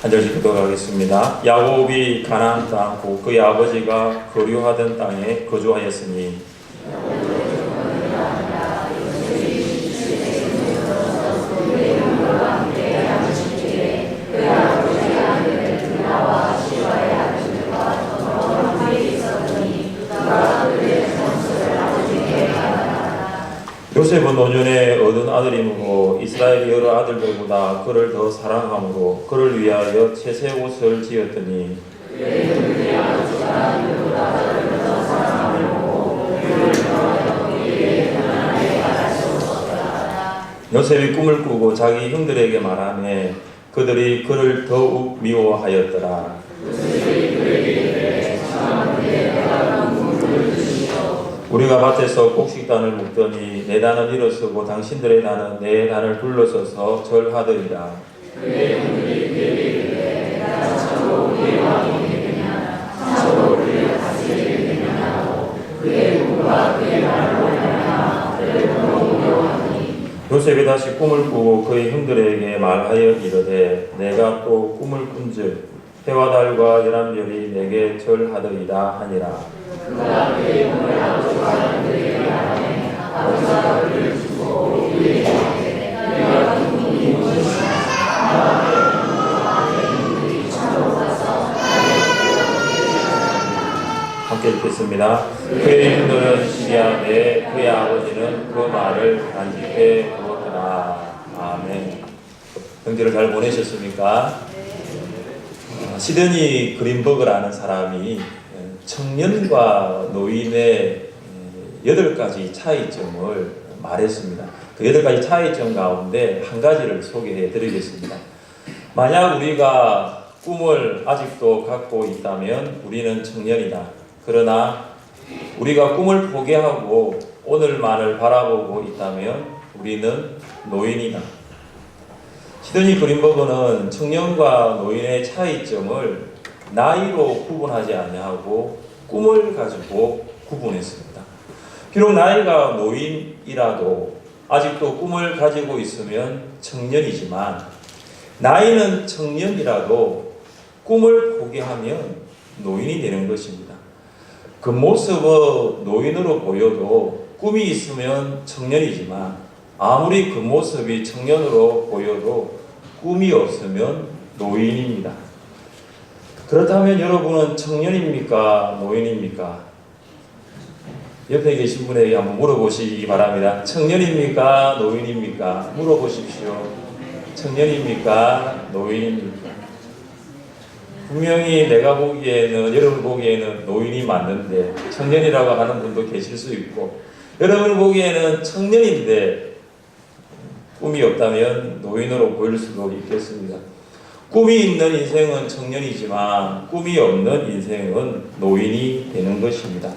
한 절씩 기도하겠습니다. 야곱이 가나안 땅 곧 그의 아버지가 거류하던 땅에 거주하였으니 요셉은 노년에 얻은 아들이므로 이스라엘 여러 아들들보다 그를 더 사랑함으로 그를 위하여 채색 옷을 지었더니 요셉이 꿈을 꾸고 자기 형들에게 말하매 그들이 그를 더욱 미워하였더라. 우리가 밭에서 곡식단을 묶더니 내 단을 일어서고 당신들의 단은 내 단을 둘러서서 절하더이다. 요셉이 다시 꿈을 꾸고 그의 형들에게 말하여 이르되 내가 또 꿈을 꾼즉 해와 달과 열한 별이 내게 절하더이다 하니라. 함께 읽겠습니다. 그의 형들은 시기하되 그의 아버지는 그 말을 간직해 두었더라. 아멘. 형제를 잘 보내셨습니까? 시드니 그린버그라는 사람이 청년과 노인의 8가지 차이점을 말했습니다. 그 8가지 차이점 가운데 한 가지를 소개해 드리겠습니다. 만약 우리가 꿈을 아직도 갖고 있다면 우리는 청년이다. 그러나 우리가 꿈을 포기하고 오늘만을 바라보고 있다면 우리는 노인이다. 시드니 그린버그는 청년과 노인의 차이점을 나이로 구분하지 아니하고 꿈을 가지고 구분했습니다. 비록 나이가 노인이라도 아직도 꿈을 가지고 있으면 청년이지만 나이는 청년이라도 꿈을 포기하면 노인이 되는 것입니다. 그 모습은 노인으로 보여도 꿈이 있으면 청년이지만 아무리 그 모습이 청년으로 보여도 꿈이 없으면 노인입니다. 그렇다면 여러분은 청년입니까? 노인입니까? 옆에 계신 분에게 한번 물어보시기 바랍니다. 청년입니까? 노인입니까? 물어보십시오. 청년입니까? 노인입니까? 분명히 내가 보기에는, 여러분 보기에는 노인이 맞는데 청년이라고 하는 분도 계실 수 있고, 여러분 보기에는 청년인데 꿈이 없다면 노인으로 보일 수도 있겠습니다. 꿈이 있는 인생은 청년이지만 꿈이 없는 인생은 노인이 되는 것입니다.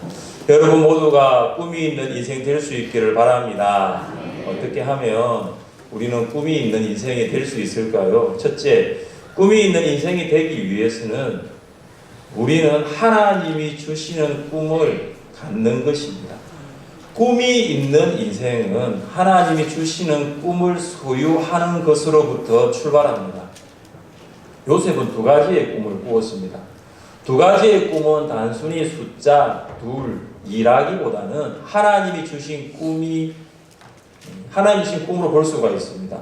여러분 모두가 꿈이 있는 인생 될 수 있기를 바랍니다. 어떻게 하면 우리는 꿈이 있는 인생이 될 수 있을까요? 첫째, 꿈이 있는 인생이 되기 위해서는 우리는 하나님이 주시는 꿈을 갖는 것입니다. 꿈이 있는 인생은 하나님이 주시는 꿈을 소유하는 것으로부터 출발합니다. 요셉은 2가지의 꿈을 꾸었습니다. 2가지의 꿈은 단순히 숫자 2라기보다는 하나님이 주신 꿈으로 볼 수가 있습니다.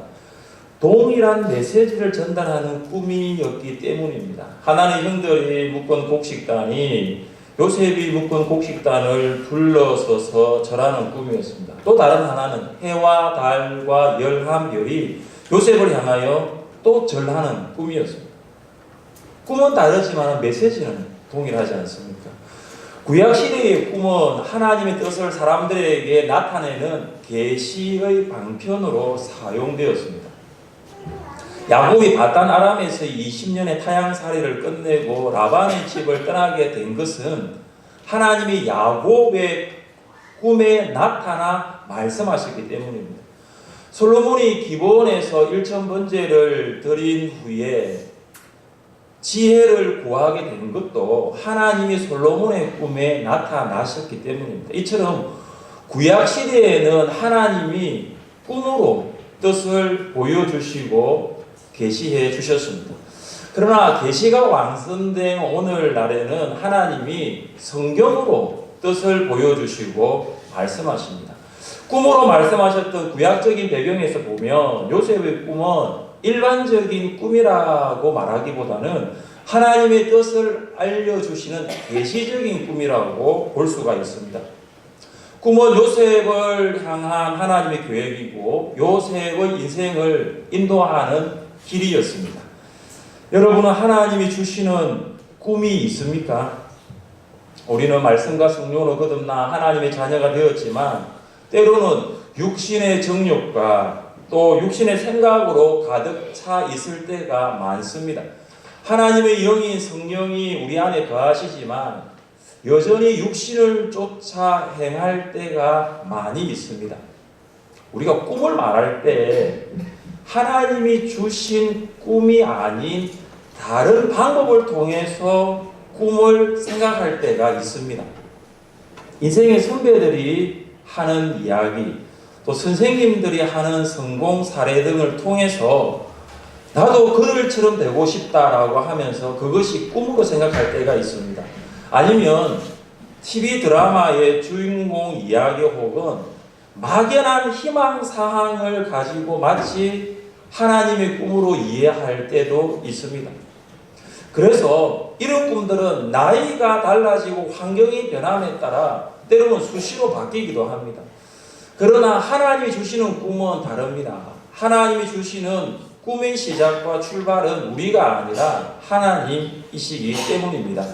동일한 메시지를 전달하는 꿈이었기 때문입니다. 하나는 형들이 묶은 곡식단이 요셉이 묶은 곡식단을 둘러서서 절하는 꿈이었습니다. 또 다른 하나는 해와 달과 11별이 요셉을 향하여 또 절하는 꿈이었습니다. 꿈은 다르지만 메시지는 동일하지 않습니까? 구약시대의 꿈은 하나님의 뜻을 사람들에게 나타내는 계시의 방편으로 사용되었습니다. 야곱이 바단 아람에서 20년의 타향살이를 끝내고 라반의 집을 떠나게 된 것은 하나님이 야곱의 꿈에 나타나 말씀하셨기 때문입니다. 솔로몬이 기브온에서 1000번제를 드린 후에 지혜를 구하게 된 것도 하나님이 솔로몬의 꿈에 나타나셨기 때문입니다. 이처럼 구약시대에는 하나님이 꿈으로 뜻을 보여주시고 계시해 주셨습니다. 그러나 계시가 완성된 오늘날에는 하나님이 성경으로 뜻을 보여주시고 말씀하십니다. 꿈으로 말씀하셨던 구약적인 배경에서 보면 요셉의 꿈은 일반적인 꿈이라고 말하기보다는 하나님의 뜻을 알려주시는 계시적인 꿈이라고 볼 수가 있습니다. 꿈은 요셉을 향한 하나님의 계획이고 요셉의 인생을 인도하는 길이었습니다. 여러분은 하나님이 주시는 꿈이 있습니까? 우리는 말씀과 성령으로 거듭나 하나님의 자녀가 되었지만 때로는 육신의 정욕과 또 육신의 생각으로 가득 차 있을 때가 많습니다. 하나님의 영인 성령이 우리 안에 거하시지만 여전히 육신을 쫓아 행할 때가 많이 있습니다. 우리가 꿈을 말할 때 하나님이 주신 꿈이 아닌 다른 방법을 통해서 꿈을 생각할 때가 있습니다. 인생의 선배들이 하는 이야기, 또 선생님들이 하는 성공 사례 등을 통해서 나도 그들처럼 되고 싶다라고 하면서 그것이 꿈으로 생각할 때가 있습니다. 아니면 TV 드라마의 주인공 이야기 혹은 막연한 희망사항을 가지고 마치 하나님의 꿈으로 이해할 때도 있습니다. 그래서 이런 꿈들은 나이가 달라지고 환경이 변함에 따라 때로는 수시로 바뀌기도 합니다. 그러나 하나님이 주시는 꿈은 다릅니다. 하나님이 주시는 꿈의 시작과 출발은 우리가 아니라 하나님이시기 때문입니다.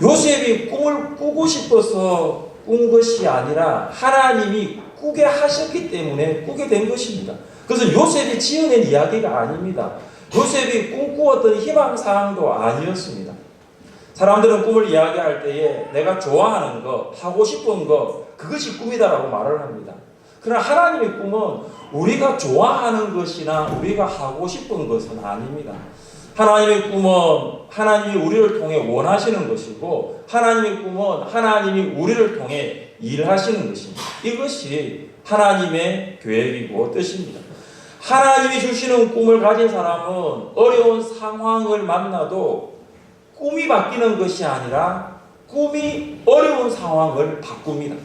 요셉이 꿈을 꾸고 싶어서 꾼 것이 아니라 하나님이 꾸게 하셨기 때문에 꾸게 된 것입니다. 그래서 요셉이 지어낸 이야기가 아닙니다. 요셉이 꿈꾸었던 희망사항도 아니었습니다. 사람들은 꿈을 이야기할 때에 내가 좋아하는 것, 하고 싶은 것, 그것이 꿈이다라고 말을 합니다. 그러나 하나님의 꿈은 우리가 좋아하는 것이나 우리가 하고 싶은 것은 아닙니다. 하나님의 꿈은 하나님이 우리를 통해 원하시는 것이고 하나님의 꿈은 하나님이 우리를 통해 일하시는 것입니다. 이것이 하나님의 계획이고 뜻입니다. 하나님이 주시는 꿈을 가진 사람은 어려운 상황을 만나도 꿈이 바뀌는 것이 아니라 꿈이 어려운 상황을 바꿉니다.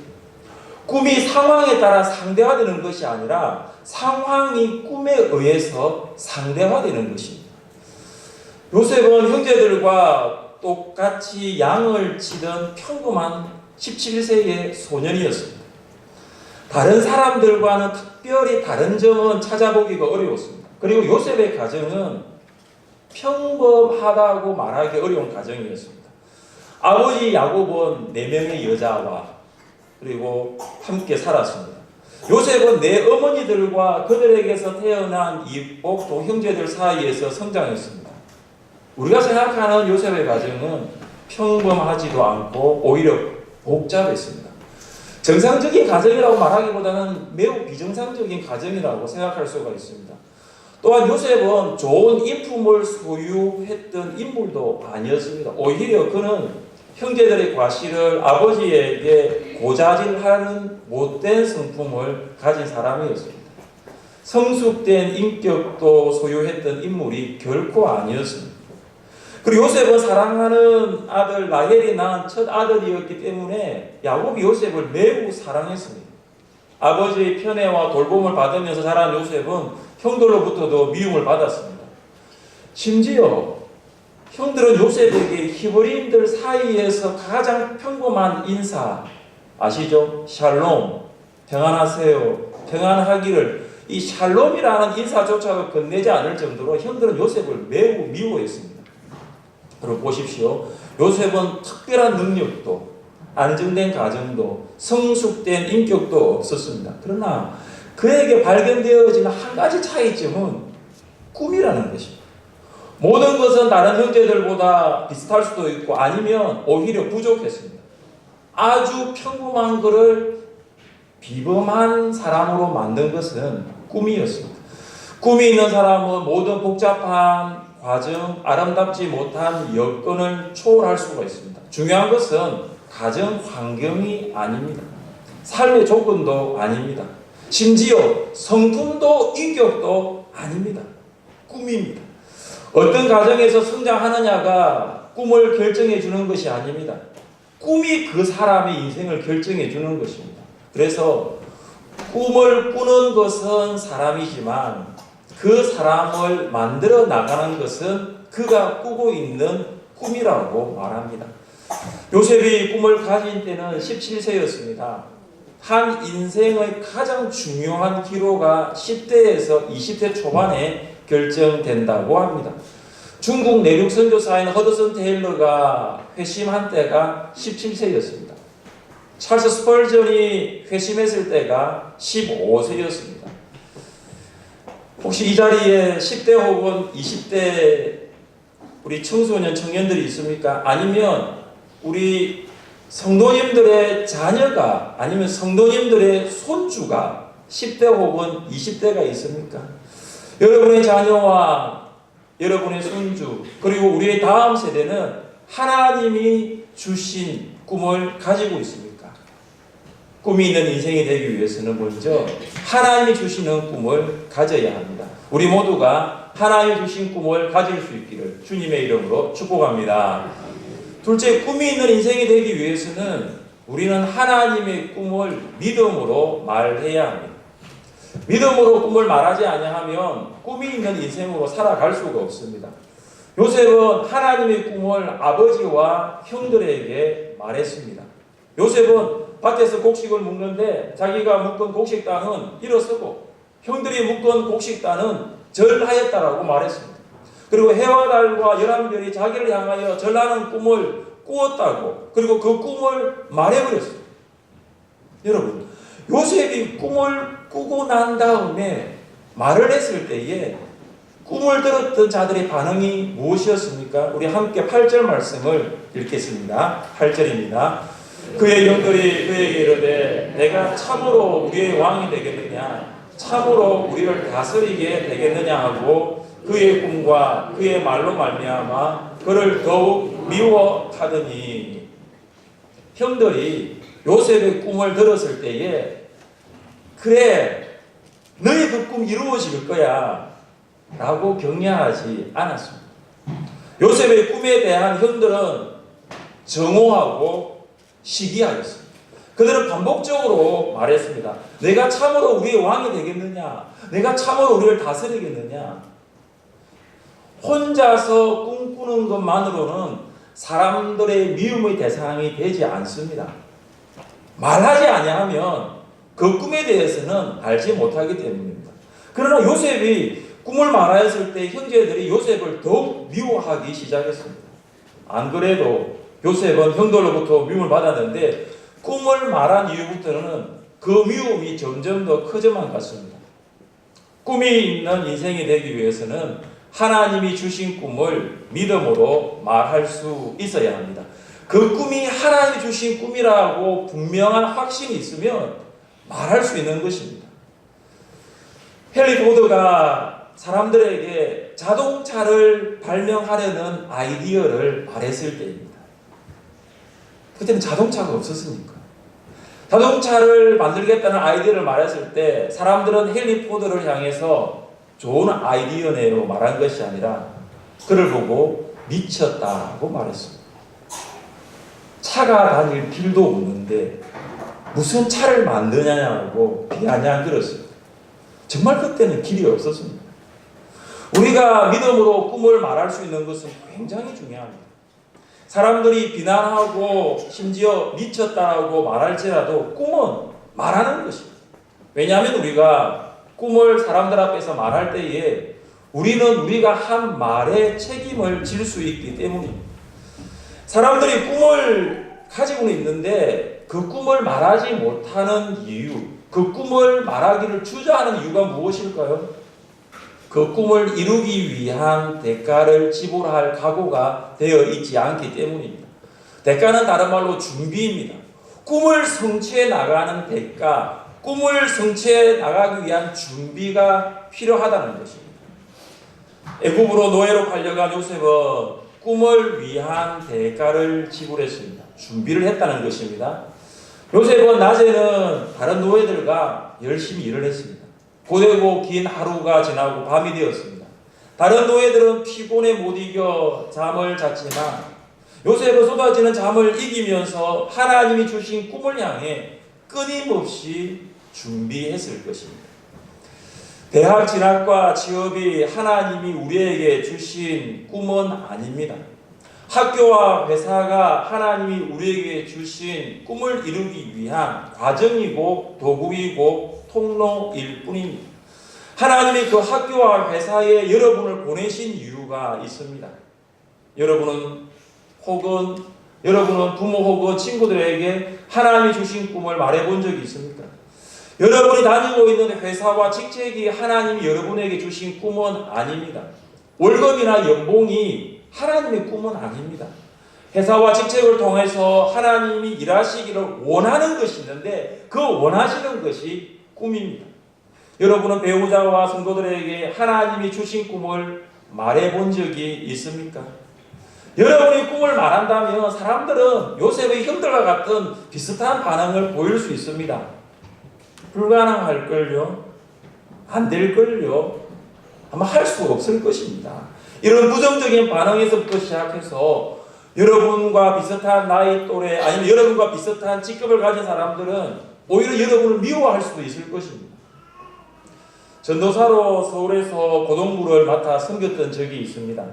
꿈이 상황에 따라 상대화되는 것이 아니라 상황이 꿈에 의해서 상대화되는 것입니다. 요셉은 형제들과 똑같이 양을 치던 평범한 17세의 소년이었습니다. 다른 사람들과는 특별히 다른 점은 찾아보기가 어려웠습니다. 그리고 요셉의 가정은 평범하다고 말하기 어려운 가정이었습니다. 아버지 야곱은 4명의 여자와 그리고 함께 살았습니다. 요셉은 내 어머니들과 그들에게서 태어난 이복 또 형제들 사이에서 성장했습니다. 우리가 생각하는 요셉의 가정은 평범하지도 않고 오히려 복잡했습니다. 정상적인 가정이라고 말하기보다는 매우 비정상적인 가정이라고 생각할 수가 있습니다. 또한 요셉은 좋은 인품을 소유했던 인물도 아니었습니다. 오히려 그는 형제들의 과실을 아버지에게 고자질하는 못된 성품을 가진 사람이었습니다. 성숙된 인격도 소유했던 인물이 결코 아니었습니다. 그리고 요셉은 사랑하는 아들 라헬이 낳은 첫 아들이었기 때문에 야곱이 요셉을 매우 사랑했습니다. 아버지의 편애와 돌봄을 받으면서 자란 요셉은 형들로부터도 미움을 받았습니다. 심지어 형들은 요셉에게 히브리인들 사이에서 가장 평범한 인사 아시죠? 샬롬, 평안하세요, 평안하기를 이 샬롬이라는 인사조차 건네지 않을 정도로 형들은 요셉을 매우 미워했습니다. 그리고 보십시오. 요셉은 특별한 능력도 안정된 가정도 성숙된 인격도 없었습니다. 그러나 그에게 발견되어지는 한 가지 차이점은 꿈이라는 것입니다. 모든 것은 다른 형제들보다 비슷할 수도 있고 아니면 오히려 부족했습니다. 아주 평범한 것을 비범한 사람으로 만든 것은 꿈이었습니다. 꿈이 있는 사람은 모든 복잡한 과정, 아름답지 못한 여건을 초월할 수가 있습니다. 중요한 것은 가정 환경이 아닙니다. 삶의 조건도 아닙니다. 심지어 성품도 인격도 아닙니다. 꿈입니다. 어떤 가정에서 성장하느냐가 꿈을 결정해 주는 것이 아닙니다. 꿈이 그 사람의 인생을 결정해 주는 것입니다. 그래서 꿈을 꾸는 것은 사람이지만 그 사람을 만들어 나가는 것은 그가 꾸고 있는 꿈이라고 말합니다. 요셉이 꿈을 가진 때는 17세였습니다. 한 인생의 가장 중요한 기로가 10대에서 20대 초반에 결정된다고 합니다. 중국 내륙 선교사인 허드슨 테일러가 회심한 때가 17세였습니다. 찰스 스펄전이 회심했을 때가 15세였습니다. 혹시 이 자리에 10대 혹은 20대 우리 청소년 청년들이 있습니까? 아니면 우리 성도님들의 자녀가 아니면 성도님들의 손주가 10대 혹은 20대가 있습니까? 여러분의 자녀와 여러분의 손주 그리고 우리의 다음 세대는 하나님이 주신 꿈을 가지고 있습니까? 꿈이 있는 인생이 되기 위해서는 먼저 하나님이 주시는 꿈을 가져야 합니다. 우리 모두가 하나님이 주신 꿈을 가질 수 있기를 주님의 이름으로 축복합니다. 둘째, 꿈이 있는 인생이 되기 위해서는 우리는 하나님의 꿈을 믿음으로 말해야 합니다. 믿음으로 꿈을 말하지 아니하면 꿈이 있는 인생으로 살아갈 수가 없습니다. 요셉은 하나님의 꿈을 아버지와 형들에게 말했습니다. 요셉은 밭에서 곡식을 묶는데 자기가 묶은 곡식단은 일어서고 형들이 묶은 곡식단은 절하였다라고 말했습니다. 그리고 해와 달과 열왕별이 자기를 향하여 절하는 꿈을 꾸었다고 그리고 그 꿈을 말해버렸습니다. 여러분, 요셉이 꿈을 꾸고 난 다음에 말을 했을 때에 꿈을 들었던 자들의 반응이 무엇이었습니까? 우리 함께 8절 말씀을 읽겠습니다. 8절입니다. 그의 형들이 그에게 이르되 내가 참으로 우리의 왕이 되겠느냐 참으로 우리를 다스리게 되겠느냐 하고 그의 꿈과 그의 말로 말미암아 그를 더욱 미워하더니 형들이 요셉의 꿈을 들었을 때에 그래 너의 그 꿈 이루어질 거야 라고 격려하지 않았습니다. 요셉의 꿈에 대한 형들은 정오하고 시기하였습니다. 그들은 반복적으로 말했습니다. 내가 참으로 우리의 왕이 되겠느냐? 내가 참으로 우리를 다스리겠느냐? 혼자서 꿈꾸는 것만으로는 사람들의 미움의 대상이 되지 않습니다. 말하지 아니하면 그 꿈에 대해서는 알지 못하기 때문입니다. 그러나 요셉이 꿈을 말하였을 때 형제들이 요셉을 더욱 미워하기 시작했습니다. 안 그래도 요셉은 형들로부터 미움을 받았는데 꿈을 말한 이후부터는 그 미움이 점점 더 커져만 갔습니다. 꿈이 있는 인생이 되기 위해서는 하나님이 주신 꿈을 믿음으로 말할 수 있어야 합니다. 그 꿈이 하나님이 주신 꿈이라고 분명한 확신이 있으면 말할 수 있는 것입니다. 헨리 포드가 사람들에게 자동차를 발명하려는 아이디어를 말했을 때입니다. 그때는 자동차가 없었으니까. 자동차를 만들겠다는 아이디어를 말했을 때 사람들은 헨리 포드를 향해서 좋은 아이디어네로 말한 것이 아니라 그를 보고 미쳤다고 말했습니다. 차가 다닐 길도 없는데 무슨 차를 만드냐고 비아냥거렸습니다. 정말 그때는 길이 없었습니다. 우리가 믿음으로 꿈을 말할 수 있는 것은 굉장히 중요합니다. 사람들이 비난하고 심지어 미쳤다라고 말할지라도 꿈은 말하는 것입니다. 왜냐하면 우리가 꿈을 사람들 앞에서 말할 때에 우리는 우리가 한 말에 책임을 질 수 있기 때문입니다. 사람들이 꿈을 가지고는 있는데 그 꿈을 말하지 못하는 이유, 그 꿈을 말하기를 주저하는 이유가 무엇일까요? 그 꿈을 이루기 위한 대가를 지불할 각오가 되어 있지 않기 때문입니다. 대가는 다른 말로 준비입니다. 꿈을 성취해 나가는 대가, 꿈을 성취해 나가기 위한 준비가 필요하다는 것입니다. 애굽으로 노예로 팔려간 요셉은 꿈을 위한 대가를 지불했습니다. 준비를 했다는 것입니다. 요셉은 낮에는 다른 노예들과 열심히 일을 했습니다. 고되고 긴 하루가 지나고 밤이 되었습니다. 다른 노예들은 피곤에 못 이겨 잠을 잤지만 요셉은 쏟아지는 잠을 이기면서 하나님이 주신 꿈을 향해 끊임없이 준비했을 것입니다. 대학 진학과 취업이 하나님이 우리에게 주신 꿈은 아닙니다. 학교와 회사가 하나님이 우리에게 주신 꿈을 이루기 위한 과정이고 도구이고 통로일 뿐입니다. 하나님이 그 학교와 회사에 여러분을 보내신 이유가 있습니다. 여러분은 부모 혹은 친구들에게 하나님이 주신 꿈을 말해본 적이 있습니까? 여러분이 다니고 있는 회사와 직책이 하나님이 여러분에게 주신 꿈은 아닙니다. 월급이나 연봉이 하나님의 꿈은 아닙니다. 회사와 직책을 통해서 하나님이 일하시기를 원하는 것이 있는데 그 원하시는 것이 꿈입니다. 여러분은 배우자와 성도들에게 하나님이 주신 꿈을 말해본 적이 있습니까? 여러분이 꿈을 말한다면 사람들은 요셉의 형들과 같은 비슷한 반응을 보일 수 있습니다. 불가능할걸요? 안 될걸요? 아마 할 수 없을 것입니다. 이런 부정적인 반응에서부터 시작해서 여러분과 비슷한 나이 또래 아니면 여러분과 비슷한 직급을 가진 사람들은 오히려 여러분을 미워할 수도 있을 것입니다. 전도사로 서울에서 고등부를 맡아 섬겼던 적이 있습니다.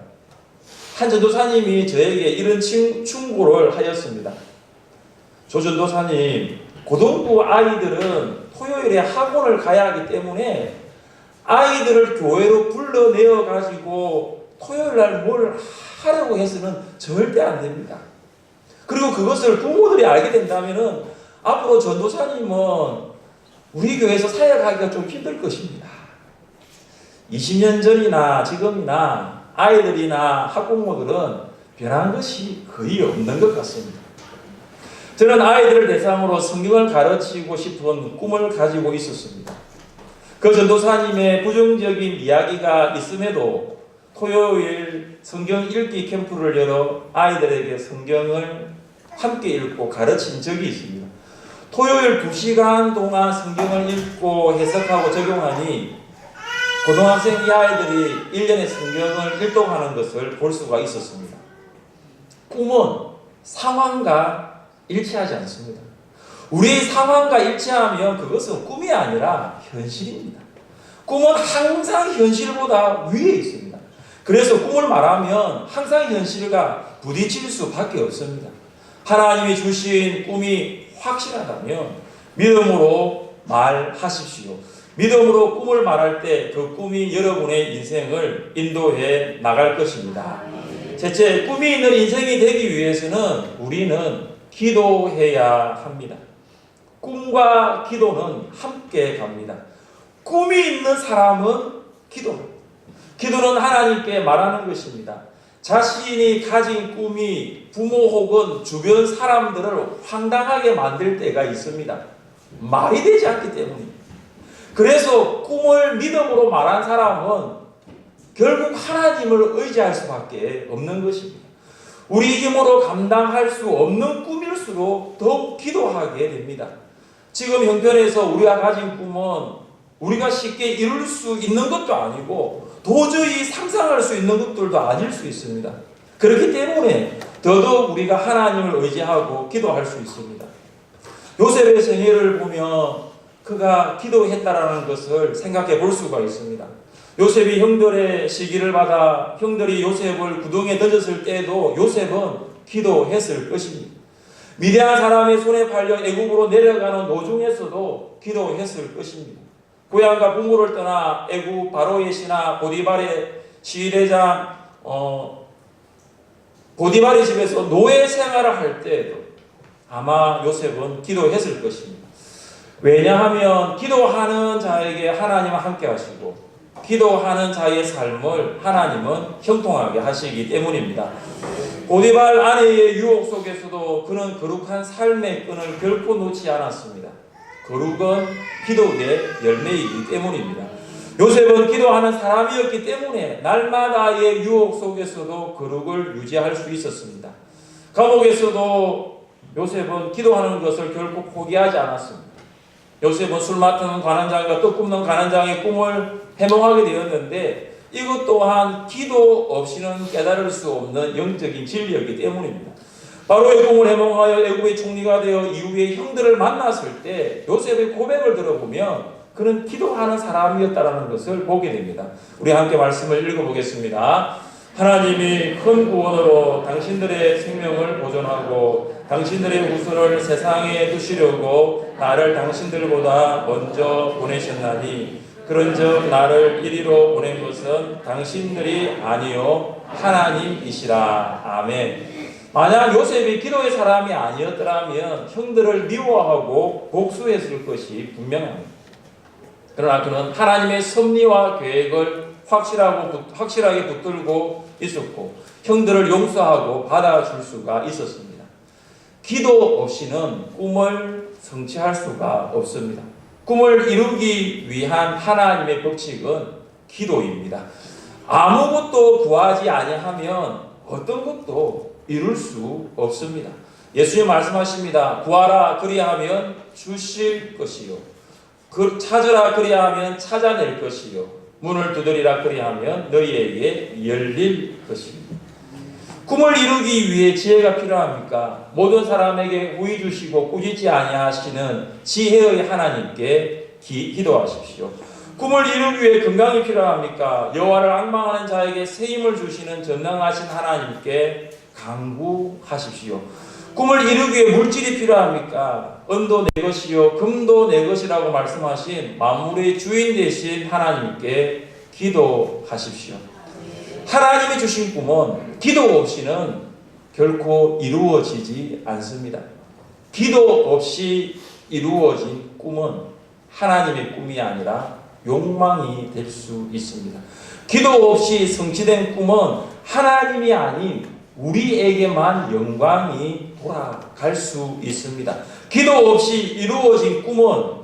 한 전도사님이 저에게 이런 충고를 하였습니다. 조 전도사님, 고등부 아이들은 토요일에 학원을 가야 하기 때문에 아이들을 교회로 불러내어 가지고 토요일날 뭘 하려고 해서는 절대 안 됩니다. 그리고 그것을 부모들이 알게 된다면 앞으로 전도사님은 우리 교회에서 사역하기가 좀 힘들 것입니다. 20년 전이나 지금이나 아이들이나 학부모들은 변한 것이 거의 없는 것 같습니다. 저는 아이들을 대상으로 성경을 가르치고 싶은 꿈을 가지고 있었습니다. 그 전도사님의 부정적인 이야기가 있음에도 토요일 성경 읽기 캠프를 열어 아이들에게 성경을 함께 읽고 가르친 적이 있습니다. 토요일 2시간 동안 성경을 읽고 해석하고 적용하니 고등학생 이 아이들이 1년에 성경을 일독하는 것을 볼 수가 있었습니다. 꿈은 상황과 일치하지 않습니다. 우리의 상황과 일치하면 그것은 꿈이 아니라 현실입니다. 꿈은 항상 현실보다 위에 있습니다. 그래서 꿈을 말하면 항상 현실과 부딪힐 수밖에 없습니다. 하나님이 주신 꿈이 확실하다면 믿음으로 말하십시오. 믿음으로 꿈을 말할 때 그 꿈이 여러분의 인생을 인도해 나갈 것입니다. 셋째, 꿈이 있는 인생이 되기 위해서는 우리는 기도해야 합니다. 꿈과 기도는 함께 갑니다. 꿈이 있는 사람은 기도합니다. 기도는 하나님께 말하는 것입니다. 자신이 가진 꿈이 부모 혹은 주변 사람들을 황당하게 만들 때가 있습니다. 말이 되지 않기 때문입니다. 그래서 꿈을 믿음으로 말한 사람은 결국 하나님을 의지할 수밖에 없는 것입니다. 우리 힘으로 감당할 수 없는 꿈일수록 더욱 기도하게 됩니다. 지금 형편에서 우리가 가진 꿈은 우리가 쉽게 이룰 수 있는 것도 아니고 도저히 상상할 수 있는 것들도 아닐 수 있습니다. 그렇기 때문에 더더욱 우리가 하나님을 의지하고 기도할 수 있습니다. 요셉의 생애를 보면 그가 기도했다라는 것을 생각해 볼 수가 있습니다. 요셉이 형들의 시기를 받아 형들이 요셉을 구덩이에 던졌을 때에도 요셉은 기도했을 것입니다. 미디안 사람의 손에 팔려 애국으로 내려가는 도중에서도 기도했을 것입니다. 고향과 부모를 떠나 애국 바로의 신하 보디발의 시대장 보디발의 집에서 노예 생활을 할 때에도 아마 요셉은 기도했을 것입니다. 왜냐하면 기도하는 자에게 하나님은 함께 하시고 기도하는 자의 삶을 하나님은 형통하게 하시기 때문입니다. 보디발 아내의 유혹 속에서도 그는 거룩한 삶의 끈을 결코 놓지 않았습니다. 거룩은 기도의 열매이기 때문입니다. 요셉은 기도하는 사람이었기 때문에 날마다의 유혹 속에서도 거룩을 유지할 수 있었습니다. 감옥에서도 요셉은 기도하는 것을 결코 포기하지 않았습니다. 요셉은 술 맡는 관원장과 떡 굽는 관원장의 꿈을 해몽하게 되었는데 이것 또한 기도 없이는 깨달을 수 없는 영적인 진리였기 때문입니다. 바로의 꿈을 해몽하여 애굽의 총리가 되어 이후에 형들을 만났을 때 요셉의 고백을 들어보면 그는 기도하는 사람이었다는 것을 보게 됩니다. 우리 함께 말씀을 읽어보겠습니다. 하나님이 큰 구원으로 당신들의 생명을 보존하고 당신들의 후손을 세상에 두시려고 나를 당신들보다 먼저 보내셨나니 그런즉 나를 이리로 보낸 것은 당신들이 아니요 하나님이시라. 아멘. 만약 요셉이 기도의 사람이 아니었더라면 형들을 미워하고 복수했을 것이 분명합니다. 그러나 그는 하나님의 섭리와 계획을 확실하게 붙들고 있었고 형들을 용서하고 받아줄 수가 있었습니다. 기도 없이는 꿈을 성취할 수가 없습니다. 꿈을 이루기 위한 하나님의 법칙은 기도입니다. 아무것도 구하지 아니하면 어떤 것도 이룰 수 없습니다. 예수님 말씀하십니다. 구하라 그리하면 주실 것이요 찾으라 그리하면 찾아낼 것이요 문을 두드리라 그리하면 너희에게 열릴 것입니다. 꿈을 이루기 위해 지혜가 필요합니까? 모든 사람에게 후히 주시고 꾸짖지 아니하시는 지혜의 하나님께 기도하십시오. 꿈을 이루기 위해 건강이 필요합니까? 여호와를 앙망하는 자에게 새 힘을 주시는 전능하신 하나님께 간구하십시오. 꿈을 이루기 위해 물질이 필요합니까? 은도 내 것이요 금도 내 것이라고 말씀하신 만물의 주인 되신 하나님께 기도하십시오. 하나님이 주신 꿈은 기도 없이는 결코 이루어지지 않습니다. 기도 없이 이루어진 꿈은 하나님의 꿈이 아니라 욕망이 될 수 있습니다. 기도 없이 성취된 꿈은 하나님이 아닌 우리에게만 영광이 돌아갈 수 있습니다. 기도 없이 이루어진 꿈은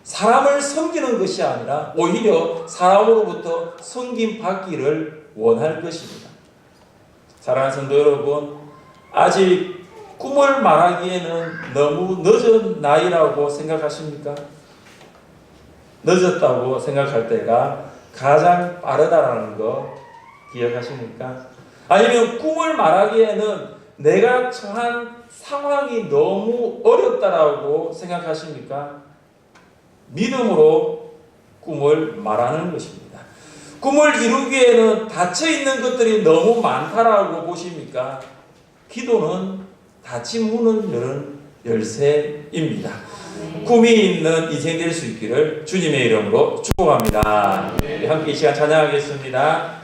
사람을 섬기는 것이 아니라 오히려 사람으로부터 섬김 받기를 원할 것입니다. 사랑하는 성도 여러분, 아직 꿈을 말하기에는 너무 늦은 나이라고 생각하십니까? 늦었다고 생각할 때가 가장 빠르다라는 거 기억하십니까? 아니면 꿈을 말하기에는 내가 처한 상황이 너무 어렵다라고 생각하십니까? 믿음으로 꿈을 말하는 것입니다. 꿈을 이루기에는 닫혀있는 것들이 너무 많다라고 보십니까? 기도는 닫힌 문을 여는 열쇠입니다. 꿈이 있는 인생 될 수 있기를 주님의 이름으로 축복합니다. 함께 이 시간 찬양하겠습니다.